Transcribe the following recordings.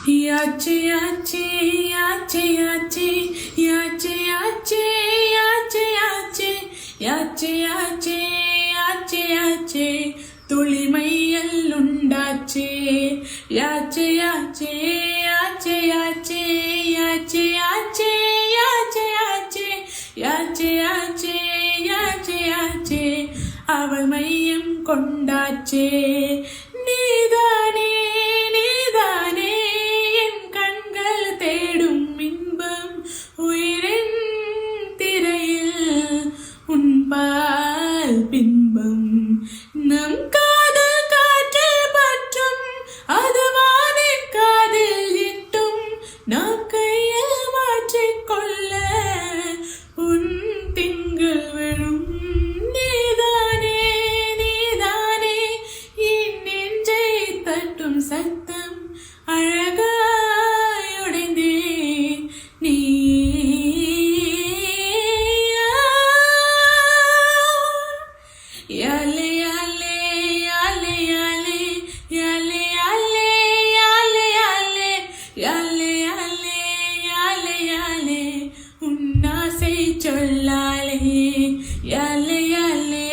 யாச்சே யாச்சே யாச்சே யாச்சே யாச்சே யாச்சே யாச்சே யாச்சே யாச்சே யாச்சே யாச்சே யாச்சே துளிமையல் உண்டாச்சே யாச்சே யாச்சே யாச்சே யாச்சே யாச்சே யாச்சே யாச்சே யாச்சே யாச்சே யாச்சே யாச்சே யாச்சே அவள் மையம் கொண்டாச்சே நீதானே நீதானே என் கண்கள் தேடும் இன்பம் உயிரின் திரையில் உன் பால் பின்பம் நம் காதல் காற்றில் பற்றும் அது வானின் காதில் இட்டும் நாம் கையில் மாற்றிக்கொள்ள உன் திங்கள் விழும் நீதானே நீதானே என் நெஞ்சை தட்டும் சத்தம் அழகாய் உடைந்தேன் நீ யாலே யாலே யாலே யாலே யாலே யாலே யாலே யாலே யாலே யாலே யாலே உன்னாசை சொல்லாலே யாலே யாலே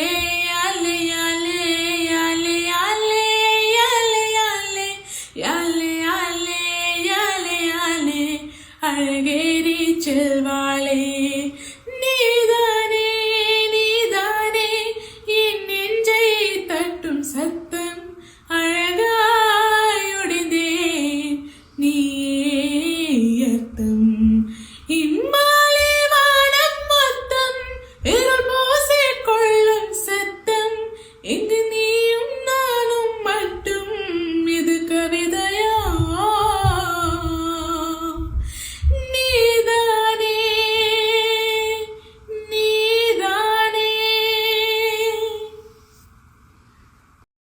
யாலே யாலே யாலே யாலே யாலே யாலே யாலே யாலே யாலே யாலே அழகேறி செல்வாளே நீதான்